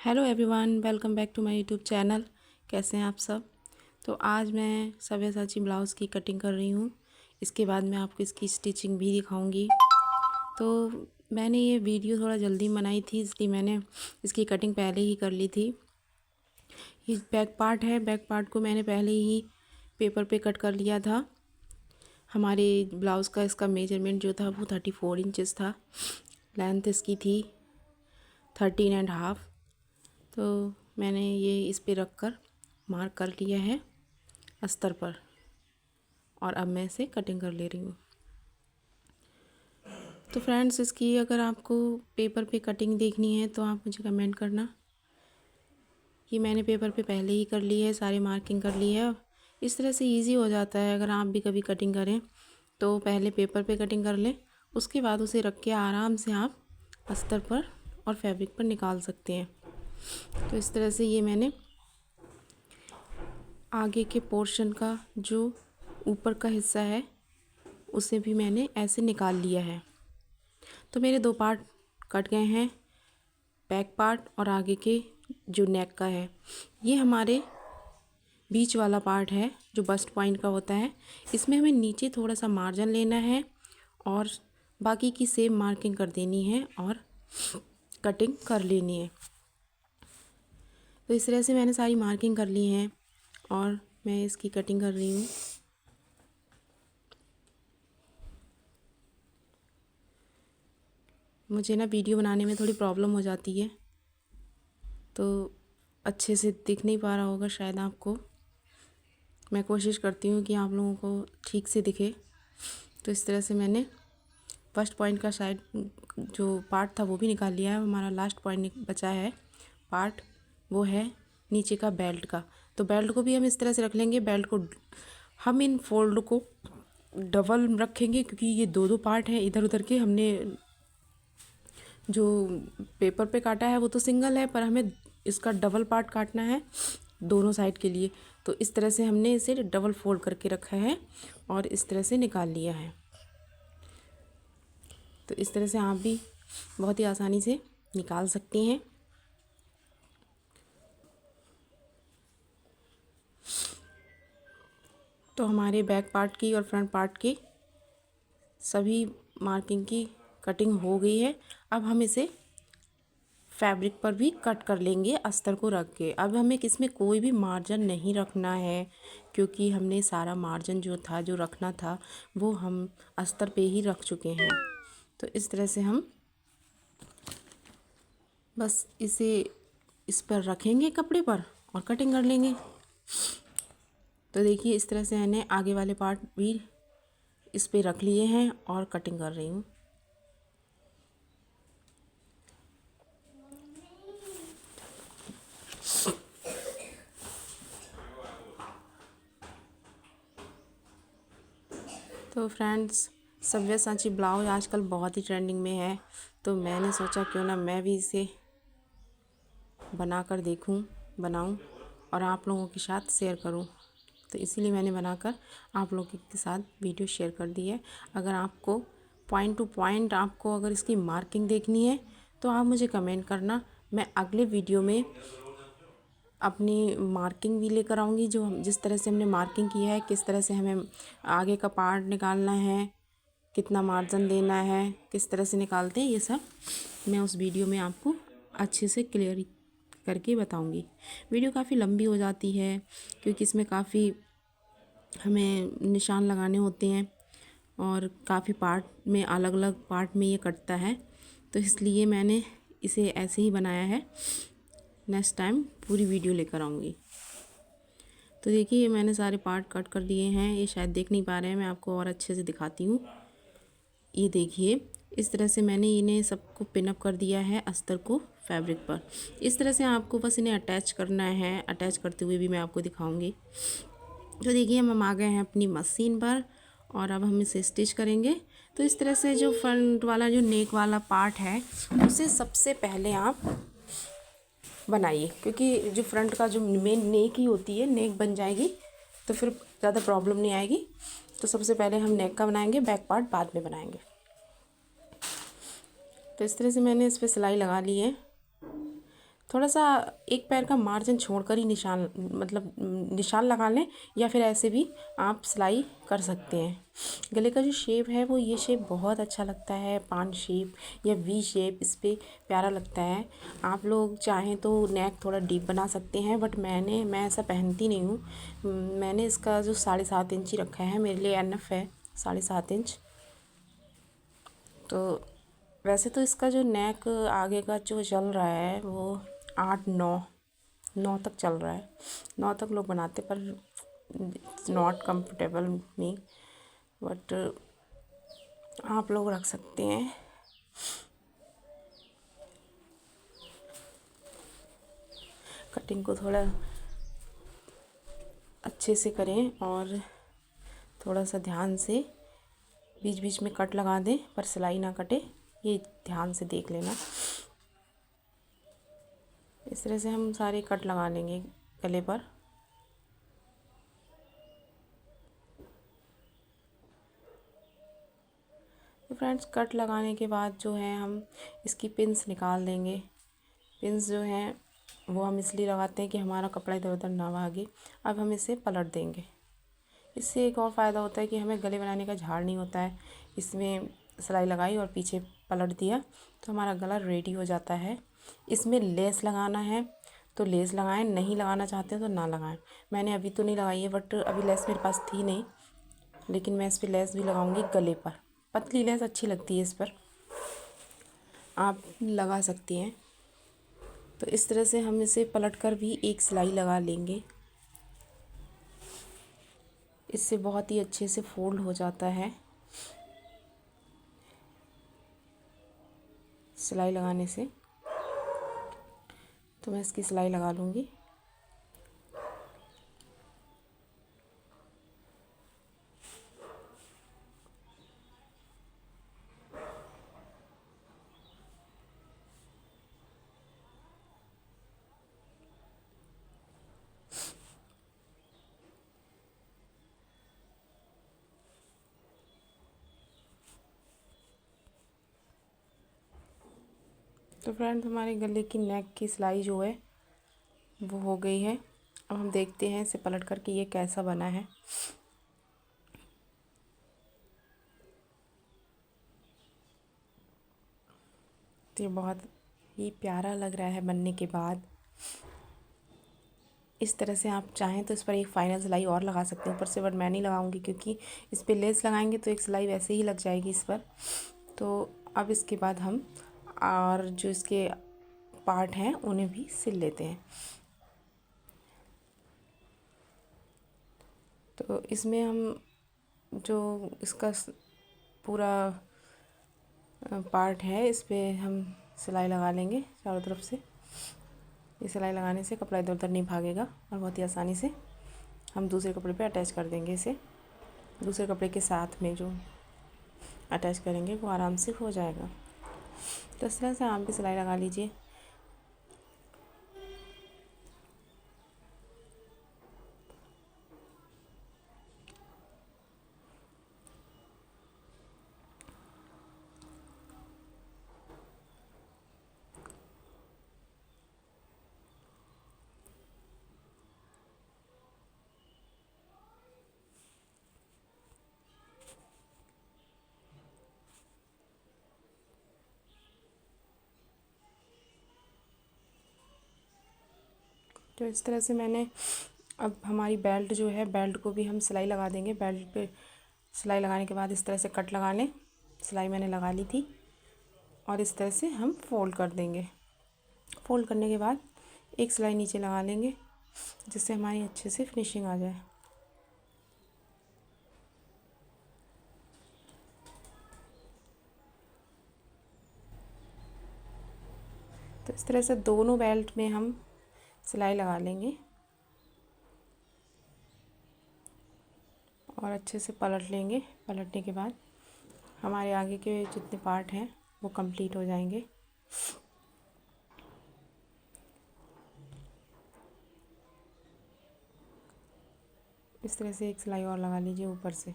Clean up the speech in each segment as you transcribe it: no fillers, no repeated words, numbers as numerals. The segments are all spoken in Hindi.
Hello everyone, welcome back to my YouTube channel. कैसे हैं आप सब। तो आज मैं सब्यासाची ब्लाउज़ की कटिंग कर रही हूँ। इसके बाद मैं आपको इसकी स्टिचिंग भी दिखाऊंगी। तो मैंने ये वीडियो थोड़ा जल्दी बनाई थी, इसलिए मैंने इसकी कटिंग पहले ही कर ली थी। ये बैक पार्ट है, बैक पार्ट को मैंने पहले ही पेपर पे कट कर लिया था। हमारे ब्लाउज़ का इसका मेजरमेंट जो था वो 34 इंचेस था। लेंथ इसकी थी 13.5। तो मैंने ये इस पे रख कर मार्क कर लिया है अस्तर पर, और अब मैं इसे कटिंग कर ले रही हूँ। तो फ्रेंड्स, इसकी अगर आपको पेपर पे कटिंग देखनी है तो आप मुझे कमेंट करना। ये मैंने पेपर पे पहले ही कर ली है, सारी मार्किंग कर ली है। इस तरह से इजी हो जाता है। अगर आप भी कभी कटिंग करें तो पहले पेपर पे कटिंग कर लें, उसके बाद उसे रख के आराम से आप अस्तर पर और फैब्रिक पर निकाल सकते हैं। तो इस तरह से ये मैंने आगे के पोर्शन का जो ऊपर का हिस्सा है उसे भी मैंने ऐसे निकाल लिया है। तो मेरे दो पार्ट कट गए हैं, बैक पार्ट और आगे के जो नेक का है। ये हमारे बीच वाला पार्ट है जो बस्ट पॉइंट का होता है। इसमें हमें नीचे थोड़ा सा मार्जिन लेना है और बाकी की सेम मार्किंग कर देनी है और कटिंग कर लेनी है। तो इस तरह से मैंने सारी मार्किंग कर ली हैं और मैं इसकी कटिंग कर रही हूँ। मुझे ना वीडियो बनाने में थोड़ी प्रॉब्लम हो जाती है, तो अच्छे से दिख नहीं पा रहा होगा शायद आपको। मैं कोशिश करती हूँ कि आप लोगों को ठीक से दिखे। तो इस तरह से मैंने फर्स्ट पॉइंट का साइड जो पार्ट था वो भी निकाल लिया है। हमारा लास्ट पॉइंट बचा है पार्ट, वो है नीचे का बेल्ट का। तो बेल्ट को भी हम इस तरह से रख लेंगे। बेल्ट को हम इन फोल्ड को डबल रखेंगे, क्योंकि ये दो दो पार्ट हैं इधर उधर के। हमने जो पेपर पे काटा है वो तो सिंगल है, पर हमें इसका डबल पार्ट काटना है दोनों साइड के लिए। तो इस तरह से हमने इसे डबल फोल्ड करके रखा है और इस तरह से निकाल लिया है। तो इस तरह से आप भी बहुत ही आसानी से निकाल सकती हैं। तो हमारे बैक पार्ट की और फ्रंट पार्ट की सभी मार्किंग की कटिंग हो गई है। अब हम इसे फैब्रिक पर भी कट कर लेंगे अस्तर को रख के। अब हमें इसमें कोई भी मार्जिन नहीं रखना है, क्योंकि हमने सारा मार्जिन जो था, जो रखना था, वो हम अस्तर पे ही रख चुके हैं। तो इस तरह से हम बस इसे इस पर रखेंगे कपड़े पर और कटिंग कर लेंगे। तो देखिए, इस तरह से मैंने आगे वाले पार्ट भी इस पे रख लिए हैं और कटिंग कर रही हूँ। तो फ्रेंड्स, सब्यासाची ब्लाउज आजकल बहुत ही ट्रेंडिंग में है। तो मैंने सोचा क्यों ना मैं भी इसे बनाकर बनाऊं और आप लोगों के साथ शेयर करूं। तो इसीलिए मैंने बनाकर आप लोगों के साथ वीडियो शेयर कर दी है। अगर आपको पॉइंट टू पॉइंट आपको अगर इसकी मार्किंग देखनी है तो आप मुझे कमेंट करना। मैं अगले वीडियो में अपनी मार्किंग भी लेकर आऊँगी, जो जिस तरह से हमने मार्किंग की है, किस तरह से हमें आगे का पार्ट निकालना है, कितना मार्जिन देना है, किस तरह से निकालते हैं, ये सब मैं उस वीडियो में आपको अच्छे से क्लियर करके बताऊंगी। वीडियो काफ़ी लंबी हो जाती है, क्योंकि इसमें काफ़ी हमें निशान लगाने होते हैं और काफ़ी पार्ट में, अलग अलग पार्ट में ये कटता है। तो इसलिए मैंने इसे ऐसे ही बनाया है। नेक्स्ट टाइम पूरी वीडियो लेकर आऊँगी। तो देखिए, ये मैंने सारे पार्ट कट कर दिए हैं। ये शायद देख नहीं पा रहे हैं, मैं आपको और अच्छे से दिखाती हूँ। ये देखिए, इस तरह से मैंने इन्हें सबको पिनअप कर दिया है अस्तर को फैब्रिक पर। इस तरह से आपको बस इन्हें अटैच करना है। अटैच करते हुए भी मैं आपको दिखाऊंगी। तो देखिए, हम आ गए हैं अपनी मशीन पर और अब हम इसे स्टिच करेंगे। तो इस तरह से जो फ्रंट वाला जो नेक वाला पार्ट है उसे सबसे पहले आप बनाइए, क्योंकि जो फ्रंट का जो मेन नेक ही होती है, नेक बन जाएगी तो फिर ज़्यादा प्रॉब्लम नहीं आएगी। तो सबसे पहले हम नेक का बनाएंगे, बैक पार्ट बाद में बनाएंगे। तो इस तरह से मैंने इस पर सिलाई लगा ली है। थोड़ा सा एक पैर का मार्जिन छोड़कर ही निशान, मतलब निशान लगा लें, या फिर ऐसे भी आप सिलाई कर सकते हैं। गले का जो शेप है वो ये शेप बहुत अच्छा लगता है, पान शेप या वी शेप, इस पर प्यारा लगता है। आप लोग चाहें तो नेक थोड़ा डीप बना सकते हैं, बट मैं ऐसा पहनती नहीं हूँ। मैंने इसका जो 7.5 इंच ही रखा है, मेरे लिए एनफ है 7.5 इंच। तो वैसे तो इसका जो नेक आगे का जो चल रहा है वो 8 9 तक चल रहा है। 9 तक लोग बनाते, पर नॉट कंफर्टेबल मी, बट आप लोग रख सकते हैं। कटिंग को थोड़ा अच्छे से करें और थोड़ा सा ध्यान से बीच बीच में कट लगा दें, पर सिलाई ना कटे, ये ध्यान से देख लेना। इस तरह से हम सारे कट लगा लेंगे गले पर। तो फ्रेंड्स, कट लगाने के बाद जो है हम इसकी पिन्स निकाल देंगे। पिन्स जो हैं वो हम इसलिए लगाते हैं कि हमारा कपड़ा इधर उधर ना भागे। अब हम इसे पलट देंगे। इससे एक और फ़ायदा होता है कि हमें गले बनाने का झाड़ नहीं होता है। इसमें सिलाई लगाई और पीछे पलट दिया तो हमारा गला रेडी हो जाता है। इसमें लेस लगाना है तो लेस लगाएं, नहीं लगाना चाहते हैं तो ना लगाएं। मैंने अभी तो नहीं लगाई है, बट अभी लेस मेरे पास थी नहीं, लेकिन मैं इस पर लेस भी लगाऊंगी गले पर। पतली लेस अच्छी लगती है, इस पर आप लगा सकती हैं। तो इस तरह से हम इसे पलट कर भी एक सिलाई लगा लेंगे। इससे बहुत ही अच्छे से फोल्ड हो जाता है सिलाई लगाने से। तो मैं इसकी सिलाई लगा लूँगी। तो फ्रेंड्स, हमारे गले की नेक की सिलाई जो है वो हो गई है। अब हम देखते हैं इसे पलट कर के ये कैसा बना है। तो ये बहुत ही प्यारा लग रहा है बनने के बाद। इस तरह से आप चाहें तो इस पर एक फाइनल सिलाई और लगा सकते हैं ऊपर से, बट मैं नहीं लगाऊंगी क्योंकि इस पर लेस लगाएंगे तो एक सिलाई वैसे ही लग जाएगी इस पर। तो अब इसके बाद हम और जो इसके पार्ट हैं उन्हें भी सिल लेते हैं। तो इसमें हम जो इसका पूरा पार्ट है इस पर हम सिलाई लगा लेंगे चारों तरफ से। ये सिलाई लगाने से कपड़ा इधर उधर नहीं भागेगा और बहुत ही आसानी से हम दूसरे कपड़े पे अटैच कर देंगे। इसे दूसरे कपड़े के साथ में जो अटैच करेंगे वो आराम से हो जाएगा। तो इस तरह से आप भी सिलाई लगा लीजिए। तो इस तरह से मैंने अब हमारी बेल्ट जो है, बेल्ट को भी हम सिलाई लगा देंगे। बेल्ट पे सिलाई लगाने के बाद इस तरह से कट लगा लें। सिलाई मैंने लगा ली थी और इस तरह से हम फोल्ड कर देंगे। फोल्ड करने के बाद एक सिलाई नीचे लगा लेंगे जिससे हमारी अच्छे से फिनिशिंग आ जाए। तो इस तरह से दोनों बेल्ट में हम सिलाई लगा लेंगे और अच्छे से पलट लेंगे। पलटने के बाद हमारे आगे के जितने पार्ट हैं वो कंप्लीट हो जाएंगे। इस तरह से एक सिलाई और लगा लीजिए ऊपर से।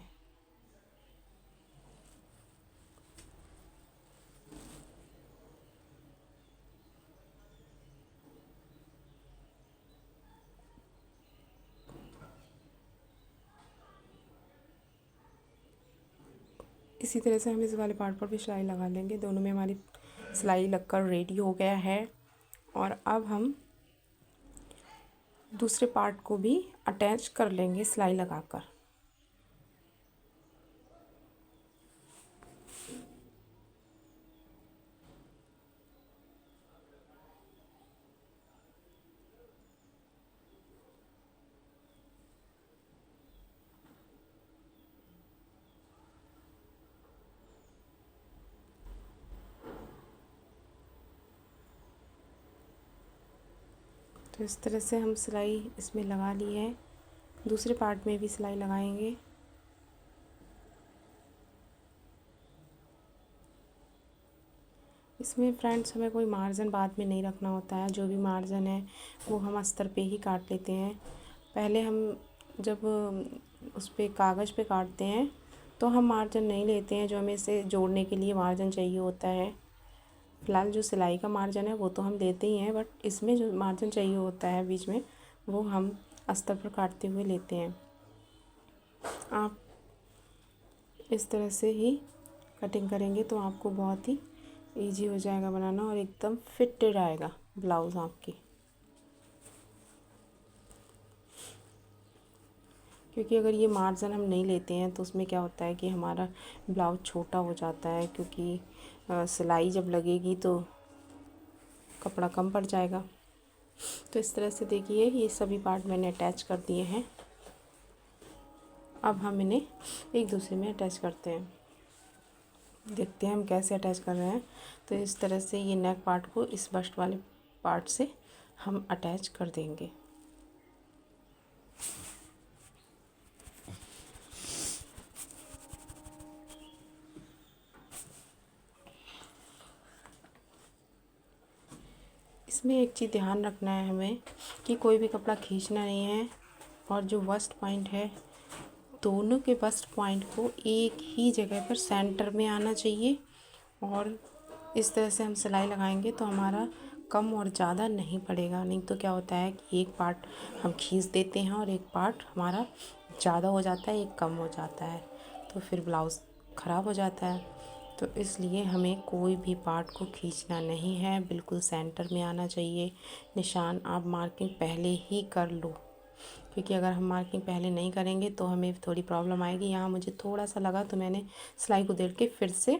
इसी तरह से हम इस वाले पार्ट पर भी सिलाई लगा लेंगे। दोनों में हमारी सिलाई लगकर रेडी हो गया है। और अब हम दूसरे पार्ट को भी अटैच कर लेंगे सिलाई लगाकर। तो इस तरह से हम सिलाई इसमें लगा ली है। दूसरे पार्ट में भी सिलाई लगाएंगे। इसमें फ्रेंड्स हमें कोई मार्जिन बाद में नहीं रखना होता है। जो भी मार्जिन है वो हम अस्तर पे ही काट लेते हैं। पहले हम जब उस पे कागज़ पे काटते हैं तो हम मार्जिन नहीं लेते हैं, जो हमें इसे जोड़ने के लिए मार्जिन चाहिए होता है। फ़िलहाल जो सिलाई का मार्जिन है वो तो हम लेते ही हैं, बट इसमें जो मार्जिन चाहिए होता है बीच में, वो हम अस्तर पर काटते हुए लेते हैं। आप इस तरह से ही कटिंग करेंगे तो आपको बहुत ही इजी हो जाएगा बनाना और एकदम फिटेड आएगा ब्लाउज़ आपकी। क्योंकि अगर ये मार्जिन हम नहीं लेते हैं तो उसमें क्या होता है कि हमारा ब्लाउज़ छोटा हो जाता है, क्योंकि सिलाई जब लगेगी तो कपड़ा कम पड़ जाएगा। तो इस तरह से देखिए ये सभी पार्ट मैंने अटैच कर दिए हैं। अब हम इन्हें एक दूसरे में अटैच करते हैं। देखते हैं हम कैसे अटैच कर रहे हैं। तो इस तरह से ये नेक पार्ट को इस बस्ट वाले पार्ट से हम अटैच कर देंगे। इसमें एक चीज़ ध्यान रखना है हमें कि कोई भी कपड़ा खींचना नहीं है, और जो बस्ट पॉइंट है दोनों के बस्ट पॉइंट को एक ही जगह पर सेंटर में आना चाहिए। और इस तरह से हम सिलाई लगाएंगे तो हमारा कम और ज़्यादा नहीं पड़ेगा। नहीं तो क्या होता है कि एक पार्ट हम खींच देते हैं और एक पार्ट हमारा ज़्यादा हो जाता है, एक कम हो जाता है, तो फिर ब्लाउज़ ख़राब हो जाता है। तो इसलिए हमें कोई भी पार्ट को खींचना नहीं है, बिल्कुल सेंटर में आना चाहिए। निशान आप मार्किंग पहले ही कर लो, क्योंकि अगर हम मार्किंग पहले नहीं करेंगे तो हमें थोड़ी प्रॉब्लम आएगी। यहाँ मुझे थोड़ा सा लगा तो मैंने सिलाई को देख के फिर से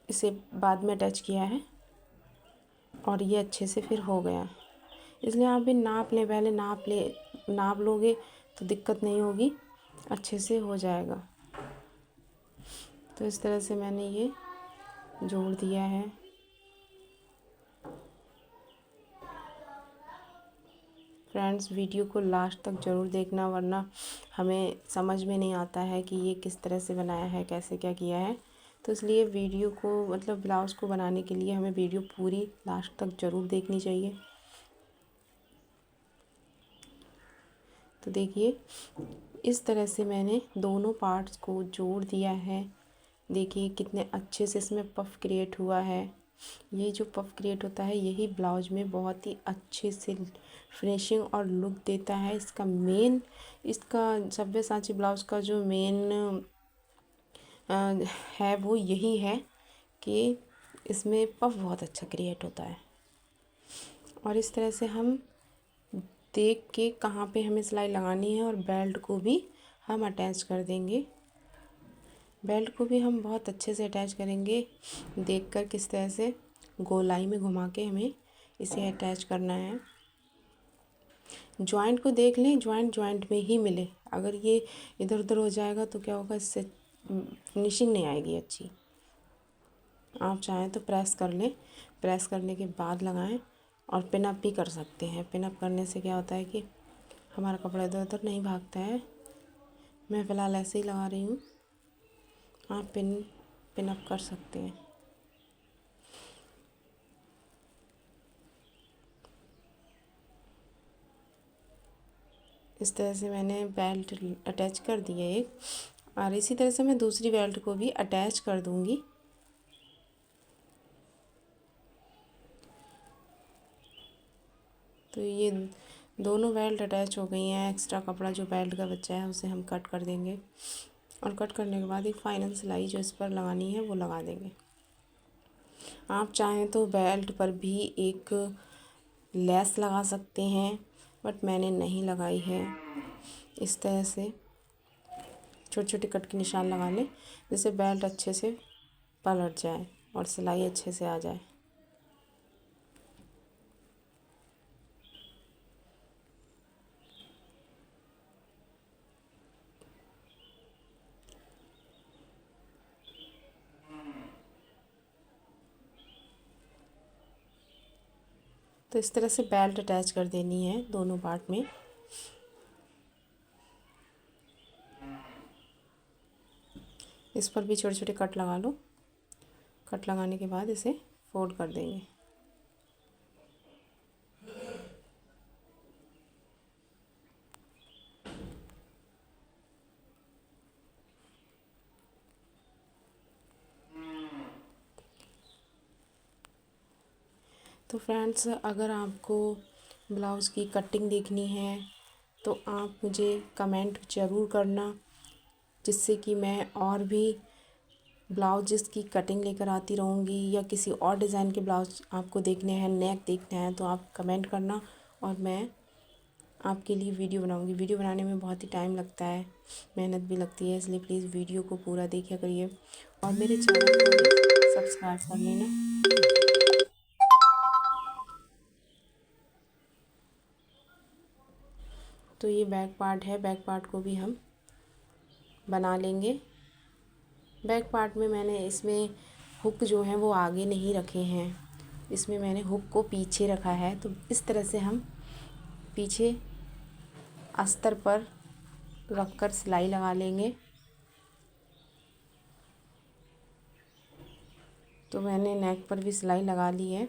इसे बाद में अटैच किया है और ये अच्छे से फिर हो गया। इसलिए आप भी नाप लें, पहले नाप लोगे तो दिक्कत नहीं होगी, अच्छे से हो जाएगा। तो इस तरह से मैंने ये जोड़ दिया है। फ्रेंड्स वीडियो को लास्ट तक ज़रूर देखना, वरना हमें समझ में नहीं आता है कि ये किस तरह से बनाया है, कैसे क्या किया है। तो इसलिए वीडियो को मतलब ब्लाउज़ को बनाने के लिए हमें वीडियो पूरी लास्ट तक ज़रूर देखनी चाहिए। तो देखिए इस तरह से मैंने दोनों पार्ट्स को जोड़ दिया है। देखिए कितने अच्छे से इसमें पफ क्रिएट हुआ है। ये जो पफ क्रिएट होता है यही ब्लाउज में बहुत ही अच्छे से फिनिशिंग और लुक देता है। इसका सब्यसाची ब्लाउज़ का जो मेन है वो यही है कि इसमें पफ बहुत अच्छा क्रिएट होता है। और इस तरह से हम देख के कहाँ पे हमें सिलाई लगानी है, और बेल्ट को भी हम अटैच कर देंगे। बेल्ट को भी हम बहुत अच्छे से अटैच करेंगे, देखकर किस तरह से गोलाई में घुमा के हमें इसे अटैच करना है। जॉइंट को देख लें, जॉइंट में ही मिले। अगर ये इधर उधर हो जाएगा तो क्या होगा, इससे फिनिशिंग नहीं आएगी अच्छी। आप चाहें तो प्रेस कर लें, प्रेस करने के बाद लगाएं, और पिन अप भी कर सकते हैं। पिन अप करने से क्या होता है कि हमारा कपड़ा इधर उधर नहीं भागता है। मैं फ़िलहाल ऐसे ही लगा रही हूँ, आप पिन अप कर सकते हैं। इस तरह से मैंने बेल्ट अटैच कर दी है एक, और इसी तरह से मैं दूसरी बेल्ट को भी अटैच कर दूंगी। तो ये दोनों बेल्ट अटैच हो गई हैं। एक्स्ट्रा कपड़ा जो बेल्ट का बचा है उसे हम कट कर देंगे। और कट करने के बाद एक फाइनल सिलाई जो इस पर लगानी है वो लगा देंगे। आप चाहें तो बेल्ट पर भी एक लेस लगा सकते हैं, बट मैंने नहीं लगाई है। इस तरह से छोटे छोटे कट के निशान लगा लें जिससे बेल्ट अच्छे से पलट जाए और सिलाई अच्छे से आ जाए। तो इस तरह से बेल्ट अटैच कर देनी है दोनों पार्ट में। इस पर भी छोटे छोटे कट लगा लो। कट लगाने के बाद इसे फोल्ड कर देंगे। तो फ्रेंड्स, अगर आपको ब्लाउज़ की कटिंग देखनी है तो आप मुझे कमेंट ज़रूर करना, जिससे कि मैं और भी ब्लाउज़ की कटिंग लेकर आती रहूँगी। या किसी और डिज़ाइन के ब्लाउज़ आपको देखने हैं, नेक देखने हैं, तो आप कमेंट करना और मैं आपके लिए वीडियो बनाऊँगी। वीडियो बनाने में बहुत ही टाइम लगता है, मेहनत भी लगती है, इसलिए प्लीज़ वीडियो को पूरा देखा करिए और मेरे चैनल को सब्सक्राइब कर लेना। तो ये बैक पार्ट है, बैक पार्ट को भी हम बना लेंगे। बैक पार्ट में मैंने इसमें हुक जो है वो आगे नहीं रखे हैं, इसमें मैंने हुक को पीछे रखा है। तो इस तरह से हम पीछे अस्तर पर रखकर सिलाई लगा लेंगे। तो मैंने नेक पर भी सिलाई लगा ली है।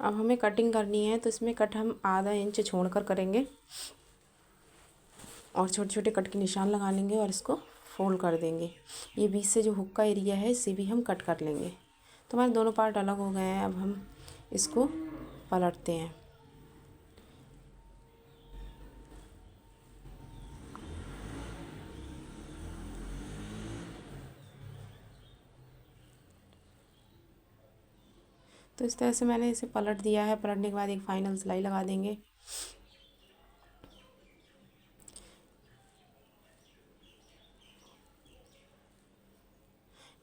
अब हमें कटिंग करनी है तो इसमें कट हम आधा इंच छोड़कर करेंगे और छोटे छोटे कट के निशान लगा लेंगे और इसको फोल्ड कर देंगे। ये बीच से जो हुक का एरिया है इसे भी हम कट कर लेंगे। तो हमारे दोनों पार्ट अलग हो गए हैं। अब हम इसको पलटते हैं। तो इस तरह से मैंने इसे पलट दिया है। पलटने के बाद एक फाइनल सिलाई लगा देंगे।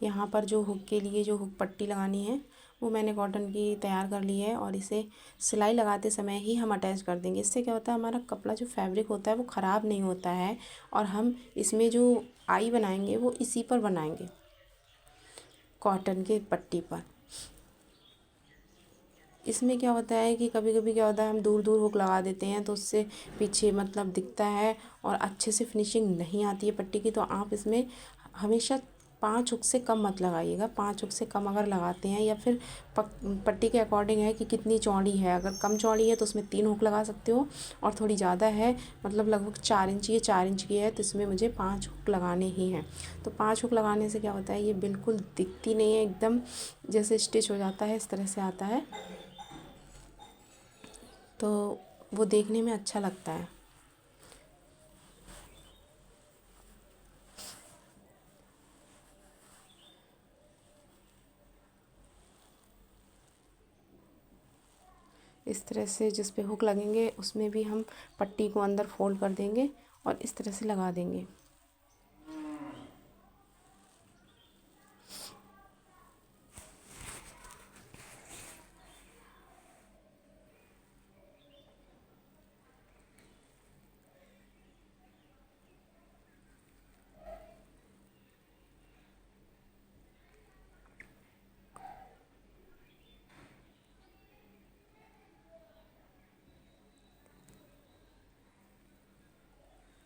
यहाँ पर जो हुक के लिए जो हुक पट्टी लगानी है वो मैंने कॉटन की तैयार कर ली है और इसे सिलाई लगाते समय ही हम अटैच कर देंगे। इससे क्या होता है, हमारा कपड़ा जो फैब्रिक होता है वो ख़राब नहीं होता है और हम इसमें जो आई बनाएंगे वो इसी पर बनाएंगे, कॉटन के पट्टी पर। इसमें क्या होता है कि कभी कभी क्या होता है, हम दूर दूर हुक लगा देते हैं तो उससे पीछे मतलब दिखता है और अच्छे से फिनिशिंग नहीं आती है पट्टी की। तो आप इसमें हमेशा 5 हुक से कम मत लगाइएगा। 5 हुक से कम अगर लगाते हैं या फिर पट्टी के अकॉर्डिंग है कि कितनी चौड़ी है। अगर कम चौड़ी है तो उसमें 3 हुक लगा सकते हो और थोड़ी ज़्यादा है मतलब लगभग 4 इंच की 4 इंच की है तो इसमें मुझे 5 हुक लगाने ही हैं। तो 5 हुक लगाने से क्या होता है, ये बिल्कुल दिखती नहीं है, एकदम जैसे स्टिच हो जाता है इस तरह से आता है। तो वो देखने में अच्छा लगता है। इस तरह से जिस पे हुक लगेंगे उसमें भी हम पट्टी को अंदर फोल्ड कर देंगे और इस तरह से लगा देंगे।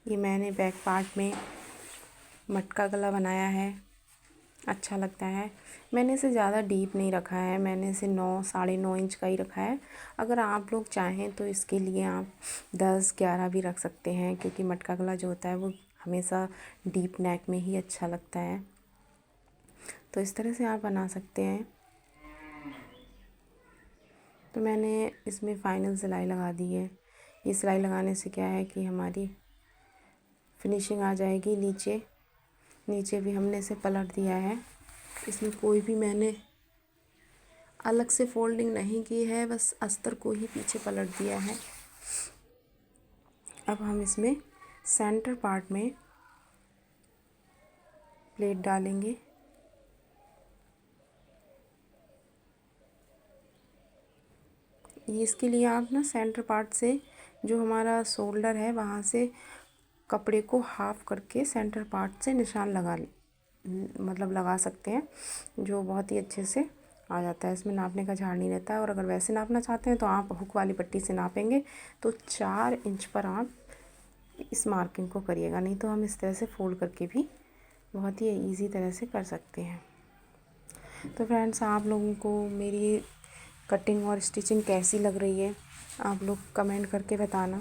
ये मैंने बैक पार्ट में मटका गला बनाया है, अच्छा लगता है। मैंने इसे ज़्यादा डीप नहीं रखा है, मैंने इसे 9 साढ़े 9 इंच का ही रखा है। अगर आप लोग चाहें तो इसके लिए आप 10-11 भी रख सकते हैं, क्योंकि मटका गला जो होता है वो हमेशा डीप नेक में ही अच्छा लगता है। तो इस तरह से आप बना सकते हैं। तो मैंने इसमें फ़ाइनल सिलाई लगा दी है। ये सिलाई लगाने से क्या है कि हमारी फिनिशिंग आ जाएगी नीचे नीचे भी हमने इसे पलट दिया है। इसमें कोई भी मैंने अलग से फोल्डिंग नहीं की है, बस अस्तर को ही पीछे पलट दिया है। अब हम इसमें सेंटर पार्ट में प्लेट डालेंगे। ये इसके लिए आप ना सेंटर पार्ट से जो हमारा शोल्डर है वहाँ से कपड़े को हाफ करके सेंटर पार्ट से निशान लगा सकते हैं, जो बहुत ही अच्छे से आ जाता है। इसमें नापने का झाड़ नहीं रहता है। और अगर वैसे नापना चाहते हैं तो आप हुक वाली पट्टी से नापेंगे तो 4 इंच पर आप इस मार्किंग को करिएगा, नहीं तो हम इस तरह से फोल्ड करके भी बहुत ही इजी तरह से कर सकते हैं। तो फ्रेंड्स, आप लोगों को मेरी कटिंग और स्टिचिंग कैसी लग रही है आप लोग कमेंट करके बताना।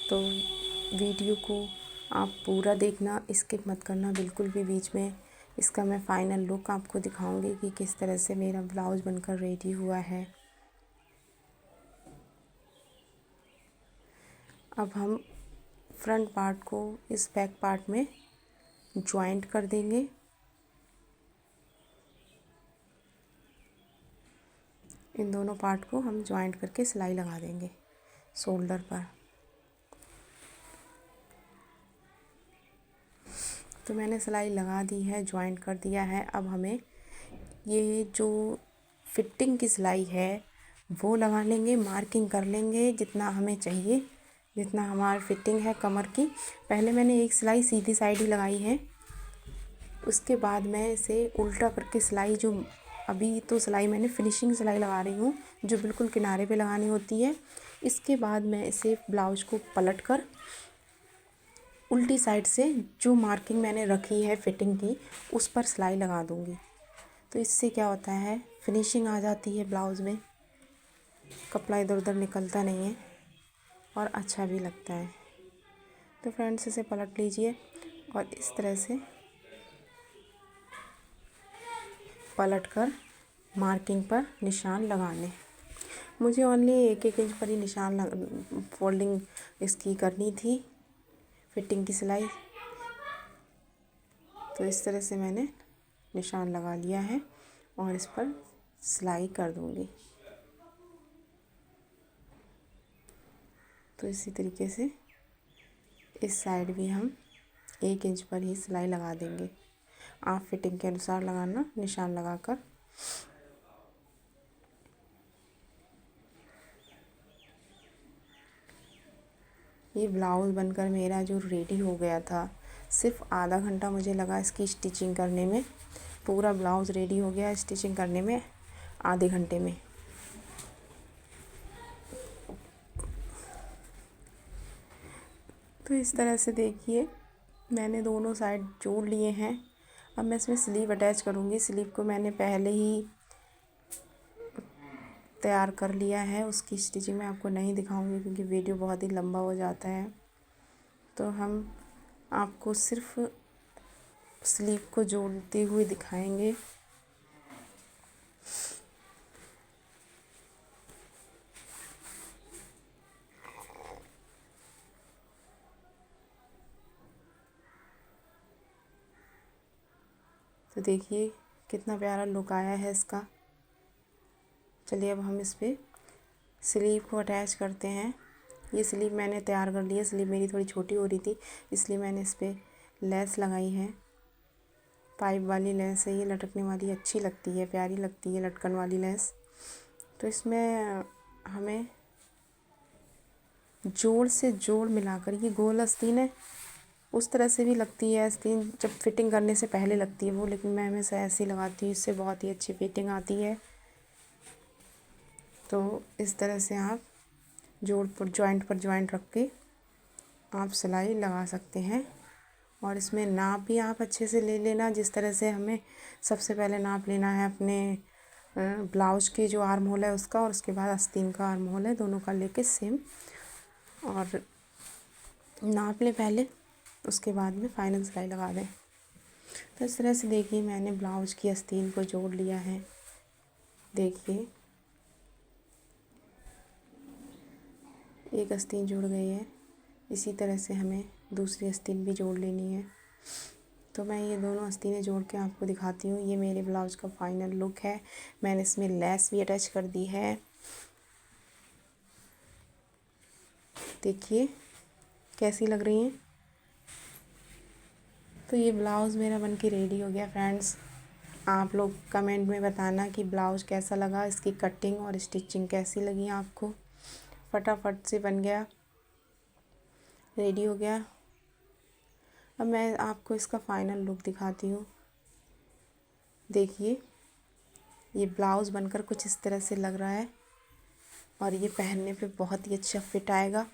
तो वीडियो को आप पूरा देखना, स्किप मत करना बिल्कुल भी बीच में। इसका मैं फ़ाइनल लुक आपको दिखाऊंगी कि किस तरह से मेरा ब्लाउज़ बनकर रेडी हुआ है। अब हम फ्रंट पार्ट को इस बैक पार्ट में जॉइंट कर देंगे। इन दोनों पार्ट को हम जॉइंट करके सिलाई लगा देंगे शोल्डर पर। तो मैंने सिलाई लगा दी है, जॉइंट कर दिया है। अब हमें ये जो फिटिंग की सिलाई है वो लगा लेंगे, मार्किंग कर लेंगे जितना हमें चाहिए, जितना हमारी फिटिंग है कमर की। पहले मैंने एक सिलाई सीधी साइड ही लगाई है, उसके बाद मैं इसे उल्टा करके सिलाई जो अभी तो सिलाई मैंने फिनिशिंग सिलाई लगा रही हूँ, जो बिल्कुल किनारे पे लगानी होती है। इसके बाद मैं इसे ब्लाउज़ को पलट कर उल्टी साइड से जो मार्किंग मैंने रखी है फिटिंग की उस पर सिलाई लगा दूँगी। तो इससे क्या होता है, फिनिशिंग आ जाती है ब्लाउज़ में, कपड़ा इधर उधर निकलता नहीं है और अच्छा भी लगता है। तो फ्रेंड्स, इसे पलट लीजिए और इस तरह से पलट कर मार्किंग पर निशान लगाने। मुझे ओनली 1-1 इंच पर ही निशान फोल्डिंग इसकी करनी थी, फिटिंग की सिलाई। तो इस तरह से मैंने निशान लगा लिया है और इस पर सिलाई कर दूंगी। तो इसी तरीके से इस साइड भी हम 1 इंच पर ही सिलाई लगा देंगे। आप फिटिंग के अनुसार लगाना निशान लगाकर। ये ब्लाउज़ बनकर मेरा जो रेडी हो गया था, सिर्फ आधा घंटा मुझे लगा इसकी स्टिचिंग करने में। पूरा ब्लाउज़ रेडी हो गया स्टिचिंग करने में आधे घंटे में। तो इस तरह से देखिए मैंने दोनों साइड जोड़ लिए हैं। अब मैं इसमें स्लीव अटैच करूँगी। स्लीव को मैंने पहले ही तैयार कर लिया है, उसकी स्टिचिंग मैं आपको नहीं दिखाऊंगी क्योंकि वीडियो बहुत ही लंबा हो जाता है। तो हम आपको सिर्फ स्लीव को जोड़ते हुए दिखाएंगे। तो देखिए कितना प्यारा लुक आया है इसका। चलिए अब हम इस पर स्लीव को अटैच करते हैं। ये स्लीव मैंने तैयार कर ली है। स्लीव मेरी थोड़ी छोटी हो रही थी इसलिए मैंने इस पर लेस लगाई है। पाइप वाली लेस है, ये लटकने वाली अच्छी लगती है, प्यारी लगती है लटकन वाली लेस। तो इसमें हमें जोड़ से जोड़ मिलाकर, ये गोल आस्तीन है, उस तरह से भी लगती है आस्तीन जब फिटिंग करने से पहले लगती है वो, लेकिन मैं हमेशा ऐसे ही लगाती हूँ, इससे बहुत ही अच्छी फिटिंग आती है। तो इस तरह से आप जोड़ पर जॉइंट रख के आप सिलाई लगा सकते हैं। और इसमें नाप भी आप अच्छे से ले लेना, जिस तरह से हमें सबसे पहले नाप लेना है अपने ब्लाउज के जो आर्म होल है उसका, और उसके बाद आस्तीन का आर्म होल है, दोनों का लेके सेम और नाप लें पहले, उसके बाद में फाइनल सिलाई लगा दें। तो इस तरह से देखिए मैंने ब्लाउज की आस्तीन को जोड़ लिया है। देखिए एक आस्तीन जुड़ गई है। इसी तरह से हमें दूसरी आस्तीन भी जोड़ लेनी है। तो मैं ये दोनों आस्तीनें जोड़ के आपको दिखाती हूँ। ये मेरे ब्लाउज़ का फाइनल लुक है। मैंने इसमें लेस भी अटैच कर दी है। देखिए कैसी लग रही हैं। तो ये ब्लाउज़ मेरा बनके रेडी हो गया फ्रेंड्स। आप लोग कमेंट में बताना कि ब्लाउज़ कैसा लगा, इसकी कटिंग और स्टिचिंग कैसी लगी आपको। फटाफट से बन गया, रेडी हो गया। अब मैं आपको इसका फाइनल लुक दिखाती हूँ। देखिए ये ब्लाउज़ बनकर कुछ इस तरह से लग रहा है और ये पहनने पे बहुत ही अच्छा फिट आएगा।